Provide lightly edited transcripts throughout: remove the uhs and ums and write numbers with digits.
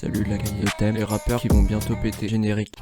Salut la gang, le thème, les rappeurs qui vont bientôt péter. Générique.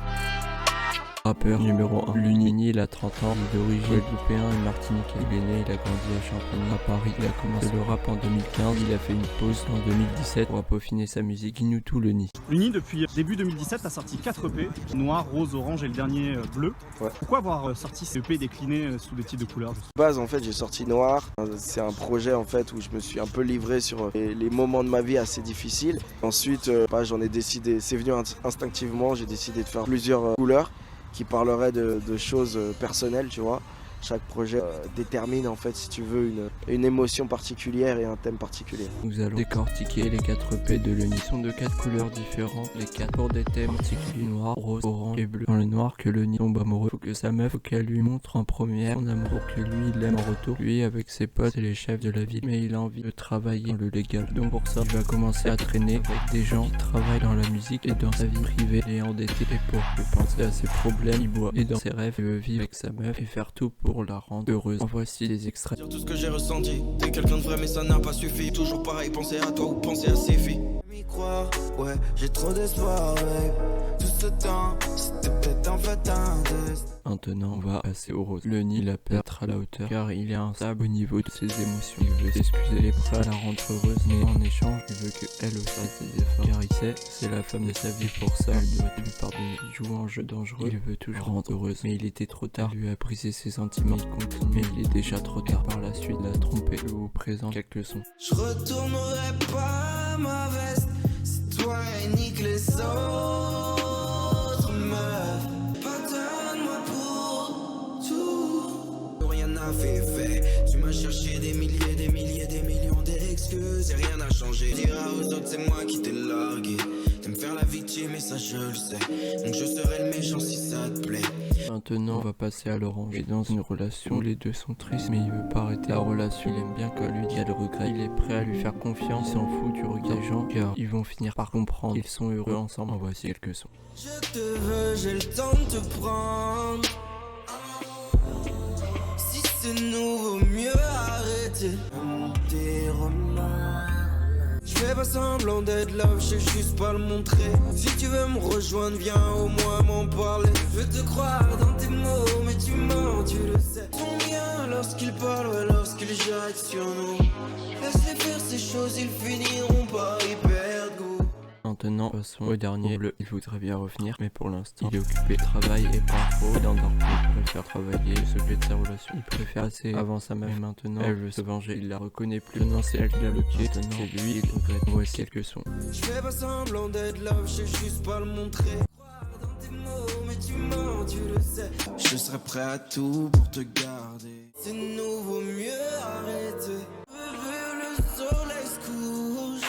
Rappeur numéro 1. Lunini, il a 30 ans, il est d'origine guadeloupéen et martiniquais. Il est né, il a grandi à Champigny, à Paris. Il a commencé le rap en 2015, il a fait une pause en 2017 pour peaufiner sa musique. Dis-nous tout, Luni. Luni, depuis début 2017, a sorti 4 EP, noir, rose, orange et le dernier bleu. Ouais. Pourquoi avoir sorti ces EP déclinés sous des titres de couleurs? De base, en fait, j'ai sorti Noir. C'est un projet en fait où je me suis un peu livré sur les moments de ma vie assez difficiles. Ensuite, j'en ai décidé, c'est venu instinctivement, j'ai décidé de faire plusieurs couleurs qui parleraient de choses personnelles, tu vois. Chaque projet détermine en fait, si tu veux, une émotion particulière et un thème particulier. Nous allons décortiquer les 4 EP de Luni. Ils sont de 4 couleurs différentes, les 4 pour des thèmes particuliers: noir, rose, orange et bleu. Dans le noir, que Luni tombe amoureux, faut que sa meuf, faut qu'elle lui montre en première son amour, pour que lui il l'aime en retour. Lui, avec ses potes, c'est les chefs de la ville, mais il a envie de travailler dans le légal. Donc pour ça, il va commencer à traîner avec des gens qui travaillent dans la musique et dans sa vie privée. Il est endetté et pauvre. Il peut penser à ses problèmes, il boit. Et dans ses rêves, il veut vivre avec sa meuf et faire tout pour la rendre heureuse. En voici des extraits. Dire tout ce que j'ai ressenti, t'es quelqu'un de vrai mais ça n'a pas suffi. Toujours pareil, penser à toi ou penser à ses filles. M'y croire, ouais, j'ai trop d'espoir, babe. Tout ce temps, c'était peut-être en fait un test. Maintenant, on va passer au rose. Luni, il a peur d'être à la hauteur car il est instable au niveau de ses émotions. Il veut s'excuser, il est prêt à la rendre heureuse, mais en échange, il veut qu'elle aussi fasse des efforts car il sait c'est la femme de sa vie. Pour ça, il doit lui pardonner. Il joue un jeu dangereux, il veut toujours rendre heureuse, mais il était trop tard. Il lui a brisé ses sentiments, il continue, mais il est déjà trop tard. Par la suite, il a trompé. Je vous présente quelques sons. Je retournerai pas ma veste si toi et nique les autres meufs. Pardonne-moi pour tout. Rien n'a fait. Tu m'as cherché des millions d'excuses et rien n'a changé. Diras aux autres c'est moi qui t'ai largué. T'aimes faire la victime et ça je le sais. Donc je serai le méchant si ça te plaît. Maintenant, on va passer à l'orange. Il est dans une relation où les deux sont tristes, mais il veut pas arrêter la relation. Il aime bien qu'elle lui dise le regret. Il est prêt à lui faire confiance. Il s'en fout du regard des gens, car ils vont finir par comprendre qu'ils sont heureux ensemble. En voici quelques sons. Je te veux, j'ai le temps de te prendre. Si c'est nouveau, mieux arrêter. Tes romans. Je fais pas semblant d'être love, je sais juste pas le montrer. Si tu veux me rejoindre, viens au moins m'en parler. Je veux te croire dans tes mots, mais tu mens, tu le sais. Combien lorsqu'ils parlent, ouais, lorsqu'ils jadent sur nous. Laisse-les faire ces choses, ils finiront par y perdre goût. Maintenant, passons au dernier. Bleu, il voudrait bien revenir, mais pour l'instant, il est occupé de travail et pas trop. Il endort plus. Il préfère travailler, s'occuper de sa relation. Il préfère passer avant sa meuf. Et maintenant, elle veut se venger. Il la reconnaît plus. Maintenant, c'est elle qui l'a bloqué. Maintenant, c'est lui, il regrette. Voici quelques sons. Je fais pas semblant d'être love, je sais juste pas le montrer. Croire dans tes mots, mais tu mens, tu le sais. Je serai prêt à tout pour te garder. C'est nouveau, mieux arrêter. Le soleil se couche.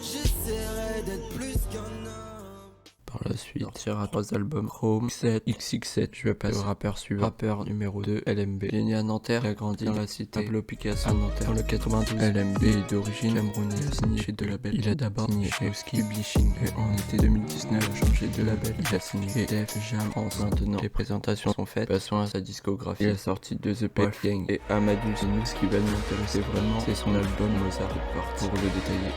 J'essaierai d'être plus qu'un homme. Par la suite, il sortira 3 albums: Chrome, 7, XX7. Je vais passer au rappeur suivant. Rappeur numéro 2, LMB. Il est né à Nanterre, il a grandi dans la cité Pablo Picasso à Nanterre. Dans le 92, LMB est d'origine camerounaise. Il a signé chez deux labels. Il a d'abord signé chez Ski Publishing. Et en été 2019, il a changé de label. Il a signé chez Def Jam France. Maintenant, les présentations sont faites. Passons à sa discographie. Il a sorti 2 EP, Wolfgang et Amadou. C'est nous, ce qui va nous intéresser vraiment, c'est son album Mozart pour le détailler.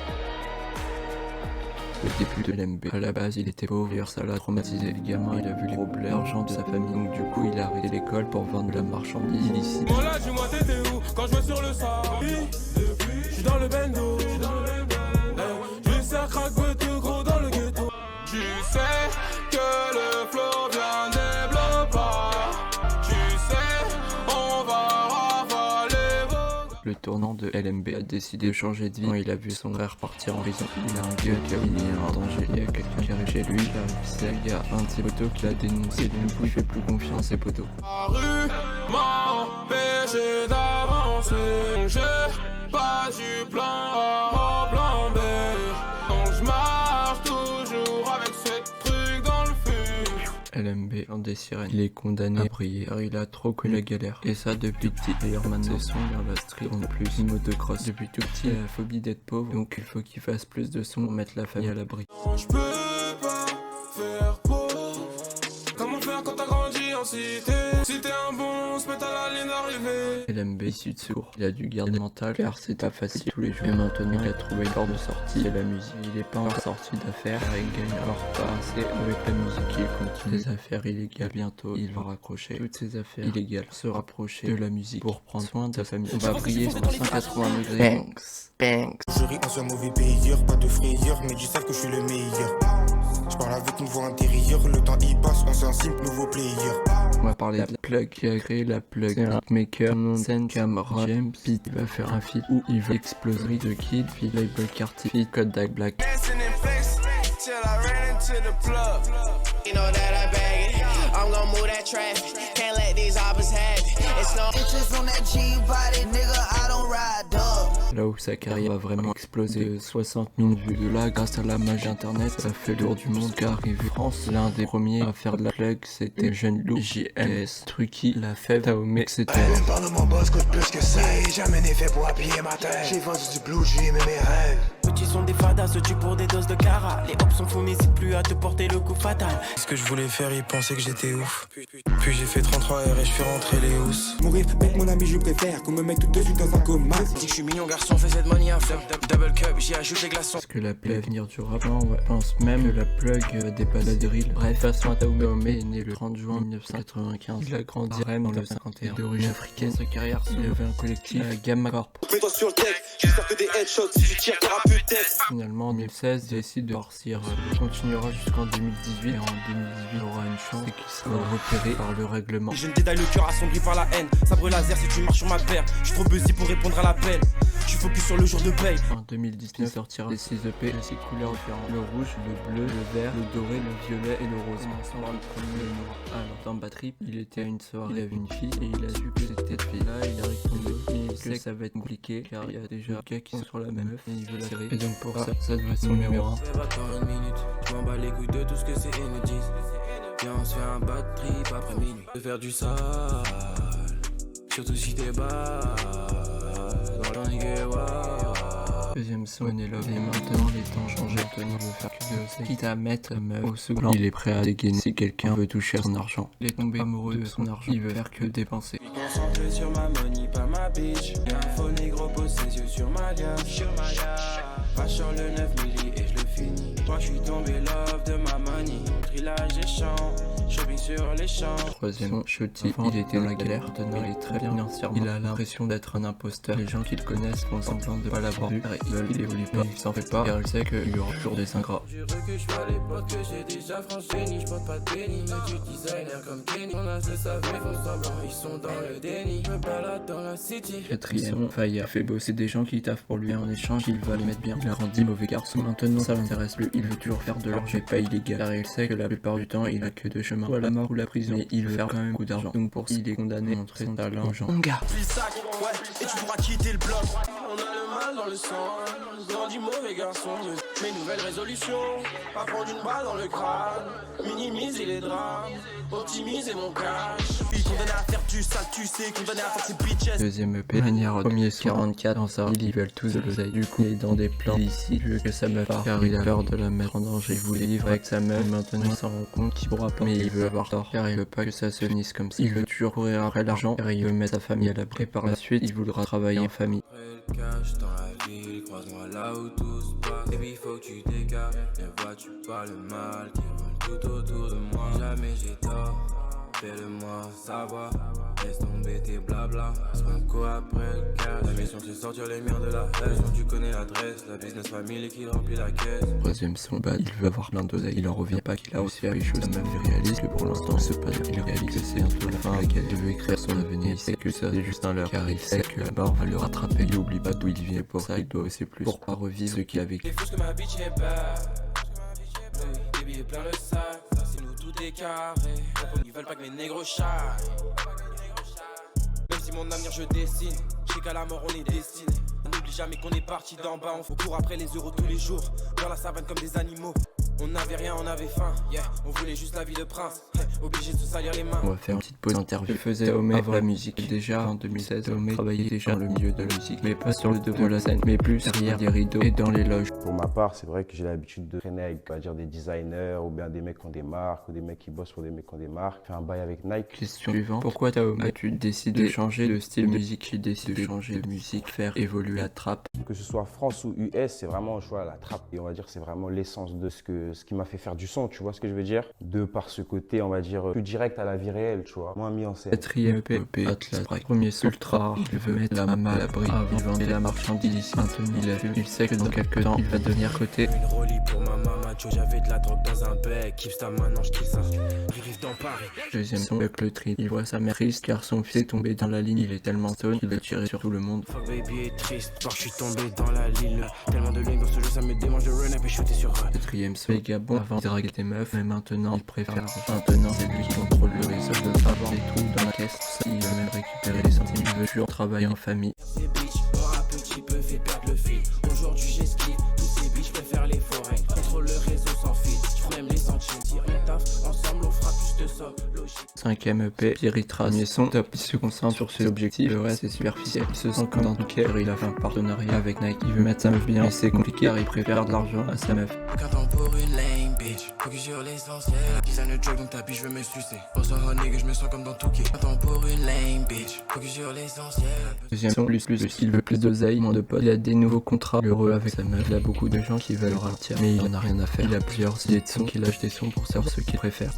Le début de LMB. À la base, il était pauvre, d'ailleurs ça l'a traumatisé. Le gamin, il a vu les problèmes d'argent de sa famille, donc du coup, il a arrêté l'école pour vendre de la marchandise illicite. Voilà, dis-moi, t'étais où quand je vais sur le sable? Je suis dans le bendo. Je sais crack tout gros dans le ghetto. Tu sais que le flow vient des blocs. Tu sais, on va ravaler vos... Le tournant de LMB a décidé de changer de vie quand il a vu son frère partir en prison. Il a un gueule qui a mis en danger. Il y a quelqu'un qui arrive chez lui, il y a un de ses potos qui l'a dénoncé. Du coup, il fait plus confiance à ses potos. La rue m'a empêché d'avancer. J'ai pas du plan A au plan B. Donc je marche toujours avec ce truc dans le feu. LMB, en des sirènes. Il est condamné à briller car il a trop connu la galère. Et ça depuis petit. D'ailleurs maintenant, ses sons vers la street en plus une motocross. Depuis tout petit, il a la phobie d'être pauvre. Donc il faut qu'il fasse plus de sons pour mettre la famille à l'abri. Je peux pas faire pauvre. Comment faire quand t'as grandi intensité. Si t'es un bon, on se met à la ligne d'arrivée. LMB issu de secours. Il a dû garder le mental car c'est pas facile tous les jours. Et maintenant il a trouvé une porte de sortie, c'est la musique. Il est pas encore sorti d'affaires car il gagne alors pas assez avec la musique. Il continue ses affaires illégales. Bientôt il va raccrocher toutes ses affaires illégales, se rapprocher de la musique pour prendre soin de sa famille. On va briller sur 180 degrés. Banks. Je ris en ce mauvais payeur, pas de frayeur, mais dis savent que je suis le meilleur. Je parle avec une voix intérieure, le temps y passe, on s'en simple nouveau player. On va parler de la plug qui a créé la plug. C'est un maker non scène Cameron James. Puis il va faire un feat où il va exploser The Kid, puis Label Carty, feat Kodak Black. You know that I bag it. I'm gon' move that traffic. Can't let these hoppers have it. It's no interest on that G-body, nigga. I don't ride up. Là où sa carrière va vraiment exploser de 60 000 vues. De là, grâce à la magie internet, ça fait le tour du monde car arrivé en France. L'un des premiers à faire de la plug, c'était Jeune Loup, JLS, Trucky, La Fève, Taomé, etc. Parle de mon boss coûte plus que ça. Jamais n'est fait pour appuyer ma tête. J'ai vendu du blue, j'ai aimé mes rêves. Petits sont des fadas, se tuent pour des doses de cara. Les hops sont fous, n'hésite plus à te porter le coup fatal. Ce que je voulais faire, ils pensaient que j'étais ouf. Puis j'ai fait 33 R et je fais rentrer les housses. Mourir avec mon ami, je préfère qu'on me mette tout de suite dans un coma. Dis que je suis mignon garçon, fais cette money à fleur. Double cup, j'y ajoute des glaçons. Parce que la plug va venir du rap. Non, ouais. Je pense même que la plug dépasse la drill. Bref, façon Taomé est né le 30 juin 1995. Il a grandi à Rennes dans le 51. D'origine africaine, sa carrière s'est levée un collectif à Gamma Corp. Mets-toi sur le deck, j'espère que des headshots, si tu tires, t'auras plus de tête. Finalement, en 2016, il décide de partir. Il continuera jusqu'en 2018 et en 2018, il aura une chance et qu'il sera repéré par le règlement. Je ne détaille le cœur assombri par la haine. Sabre laser si tu marches sur ma paire. Je suis trop busy pour répondre à l'appel. Je suis focus sur le jour de paye. En 2019, il sortira les 6 EP de 6 couleurs différentes. Le rouge, le bleu, le vert, le doré, le violet et le rose. Ensemble, le premier, le noir. Alors, dans Battery, il était à une soirée, il avait une fille et il a su que c'était cette fille-là. Il a répondu. Il sait que ça va être compliqué car il y a déjà des gars qui sont sur la même meuf et il veut la serrer. Et donc pour ça doit être son numéro 1. Attends une minute, je m'en bats les couilles de tout ce que c'est et nous disent. Viens on se fait un bad trip après minuit. De faire du sale, surtout si t'es bas. Dans le Deuxième son, on est là. Et maintenant les temps changent. Anthony veut faire que de aussi. Quitte à mettre meuf au second, il est prêt à dégainer si quelqu'un veut toucher à son argent. Il est tombé amoureux de son argent, il veut faire que dépenser. Concentré sur ma money, pas ma bitch. Y'a un faux négro pose ses yeux sur ma gamme. Pas sur le 9 milli et je le finis. Moi je suis tombé love de ma money. Trillage et chant, shopping sur les champs. Troisième, Shotty, il était dans la galère. Anthony est très bien financièrement. Il a l'impression d'être un imposteur. Les gens qui le connaissent font semblant de pas l'avoir vu. Ils veulent qu'il évolue pas, il s'en fait pas car il sait qu'il y aura toujours des ingrats. Je recule, je suis à l'époque que j'ai déjà franchi. Je porte pas de déni, mais du designer comme Kenny. On a ce savait, font semblant, ils sont dans le déni. Je me balade dans la city. Quatrième, Faya fait bosser des gens qui taffent pour lui en échange, il va les mettre bien. Il a rendu mauvais garçon. Maintenant ça l'intéresse plus, il veut toujours faire de l'argent et pas illégal. Car il sait que la plupart du temps il a que deux chemins, soit la mort ou la prison. Et il veut faire quand même beaucoup d'argent. Donc pour ça il est condamné à montrer son talent aux gens. Mon gars. Puis le sac, ouais, et tu pourras quitter le bloc. On a le mal dans le sang, grandi mauvais garçon. Mes nouvelles résolutions, pas prendre une balle dans le crâne. Minimiser les drames, optimiser mon cash. Puis condamné à faire du sale, tu sais, condamné à faire ses bitches. Deuxième EP, manière premier son 44 dans sa ville, ils veulent tous de l'oseille. Du coup, il est dans des plans ici, il veut que sa meuf parte car il a peur de la mettre en danger. Il voulait vivre avec sa meuf, maintenant il s'en rend compte qu'il pourra pas. Mais il veut avoir tort car il veut pas que ça se finisse comme ça. Il veut toujours courir après l'argent car il veut mettre sa famille à l'abri. Par la suite, il voudra travailler en famille. Le cash dans la ville, croise-moi là où tout se passe. Baby, faut que tu dégages. Ne vois-tu pas le mal qui roule tout autour de moi? Jamais j'ai tort. Fais-le-moi savoir, laisse tomber tes blabla. Parce qu'on court après le cash. La mission c'est sortir les murs de la haine. Tu connais l'adresse, la business family qui remplit la caisse. Troisième son, bad, il veut avoir plein d'oseille. Il en revient pas qu'il a aussi les choses. La meuf réalise que pour l'instant c'est pas bien. Il réalise que c'est bientôt la fin à laquelle il veut écrire son avenir. Il sait que ça c'est juste un leurre car il sait que la mort va le rattraper. Il oublie pas d'où il vient, pour ça il doit aussi plus pour pas revivre ce qu'il a vécu. Les fous que ma bitch est bad. Baby est plein le sac, ça c'est nous tout est carré. Ils veulent pas que mes négros chaillent. Même si mon avenir je dessine, je sais qu'à la mort on est destiné. On n'oublie jamais qu'on est parti d'en bas, on court après les euros tous les jours. Dans la savane comme des animaux. On n'avait rien, on avait faim, yeah. On voulait juste la vie de prince, yeah. obligé de se salir les mains. On va faire une petite pause interview. Faisait Omé avant la musique. Déjà en 2016, Omé travaillait déjà dans le milieu de la musique, mais pas sur le devant de la scène, mais plus derrière des rideaux et dans les loges. Pour ma part, c'est vrai que j'ai l'habitude de traîner avec, on va dire, des designers ou bien des mecs qui ont des marques ou des mecs qui bossent pour des mecs qui ont des marques. Fait un bail avec Nike. Question suivante. Pourquoi as-tu décidé de changer de style de musique? Tu décides de changer de musique, faire évoluer la trappe. Que ce soit France ou US, c'est vraiment, tu vois, la trappe. Et on va dire c'est vraiment l'essence de ce qui m'a fait faire du son, tu vois ce que je veux dire? De par ce côté, on va dire, plus direct à la vie réelle, tu vois, moins mis en scène. 4e EP, Atlas, premier son ultra rare. Il veut mettre la maman à l'abri, vivant et la marchandise. Maintenant, il sait que dans quelques temps, il va devenir côté. Une rollie pour ma maman, j'avais de la drogue dans un bec. Kipsta maintenant, je kiffe ça. J'arrive dans Paris. Deuxième son avec le tri. Il voit sa mère triste car son fils est tombé dans la ligne. Il est tellement stone qu'il a tiré sur tout le monde. Fuck baby est triste, car je suis tombé dans la ligne. Tellement de lignes dans ce jeu, ça me démange de run up et shooter sur eux. 4e son, les Gabon. Avant, il draguait des meufs, mais maintenant, il préfère. Maintenant, c'est lui qui contrôle le réseau. Il veut avoir des trous dans la caisse. Ça, il veut même récupérer les centimes. Il veut toujours travailler en famille. Ces bitches, moi un petit peu fait perdre le fil. Aujourd'hui, j'esquive tous ces bitches, préfère les forêts. Contrôle le réseau sans fil, je même les centimes. Si on taffe, ensemble, on fera plus de sol. 5e EP, Pierritra, premier son, top. Il se concentre sur ses objectifs, le reste est superficiel. Il se sent comme dans tout cas, il a fait un partenariat avec Nike. Il veut mettre sa meuf bien, et c'est compliqué car il préfère de l'argent à sa meuf. Aucun temps pour une lame bitch, focus sur l'essentiel. Design le joke donc ta bitch, je veux me sucer. Pour ça, nigga, je me sens comme dans Touquet. Aucun temps pour une lame bitch, focus sur l'essentiel. Deuxième son, plus, il veut plus d'oseille, moins de potes. Il a des nouveaux contrats, heureux avec sa meuf. Il a beaucoup de gens qui veulent le ralentir, mais il en a rien à faire. Il a plusieurs idées de sons, qu'il lâche des sons pour savoir ce qu'il préfère.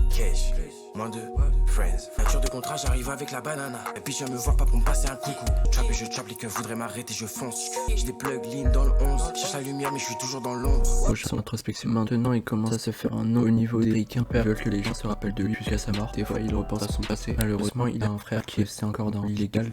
Cash, moins de friends. Nature de contrat, j'arrive avec la banana. Et puis je viens me voir pas pour me passer un coucou. Trap et je trap, les keufs voudraient m'arrêter, je fonce. J'ai des plugs lean dans le 11. Cherche la lumière, mais je suis toujours dans l'ombre. Prochain introspection. Maintenant, il commence à se faire un nom au niveau des Quimper. Il veut que les gens se rappellent de lui jusqu'à sa mort. Des fois, il repense à son passé. Malheureusement, il a un frère qui est encore dans l'illégal.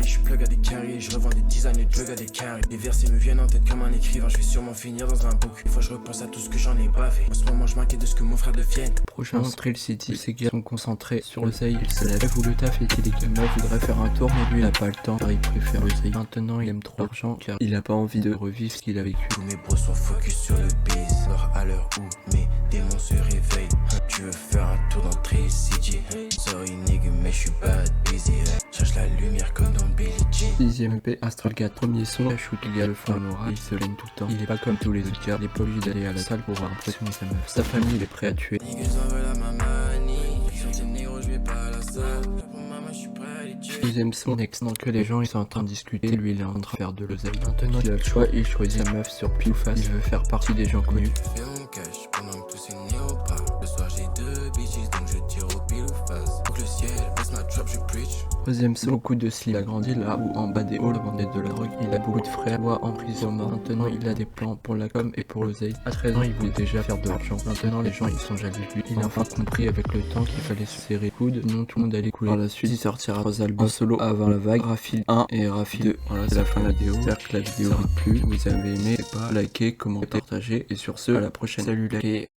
Je suis plug à des carrés, je revends des designs et plug à des carrés. Les versets me viennent en tête comme un écrivain. Je vais sûrement finir dans un book. Des fois, je repense à tout ce que j'en ai bavé. En ce moment, je m'inquiète de ce que mon frère devienne. Prochain, Thrill City. Ces gars sont concentrés sur le seil. Il se lève où le taf et il est calme. Il voudrait faire un tour, mais lui, il a pas le temps car il préfère le seil. Maintenant, il aime trop l'argent car il a pas envie de revivre ce qu'il a vécu. Tous mes bros sont focus sur le biz. Alors à l'heure où mes démons se réveillent, tu veux faire un tour dans Thrill City. Sorry nigga, mais je suis bad busy. Cherche la lumière comme dans Billie Jean. 6e EP, Astral 4, premier son. La shoot, il y a le fond moral, il se laigne tout le temps. Il est pas comme tous les autres gars, il est pas obligé d'aller à la salle pour impressionner sa meuf. Sa famille, il est prêt à tuer. Niggas en veulent à ma manie. Sur tes négros, je vais pas à la salle. Pour maman, je suis prêt à les tuer. 6e son, next, dans que les gens ils sont en train de discuter, lui il est en train de faire de l'oseille. Maintenant il a le choix, il choisit sa meuf sur pile ou face. Il veut faire partie des gens connus. Fais mon cash pendant que tous ces néos parlent. Le soir j'ai deux bitches donc je tire au pile ou face. Pour que le ciel baisse ma trap, je preach. 3e son, beaucoup de slip. Il a grandi là où en bas des halls vendait de la drogue. Il a beaucoup de frères, voix en prison. Maintenant il a des plans pour la com et pour l'oseille. À 13 ans il voulait déjà faire de l'argent. Maintenant les gens ils sont jaloux de lui. Il a enfin compris avec le temps qu'il fallait se serrer les coudes, sinon tout le monde allait couler. Par la suite il sortira 3 albums en solo avant la vague, Rafil 1 et Rafil 2. Voilà, c'est la fin de la vidéo. J'espère que la vidéo vous a plu. Si vous avez aimé, n'hésitez pas à liker, commenter, partager et sur ce à la prochaine. Salut les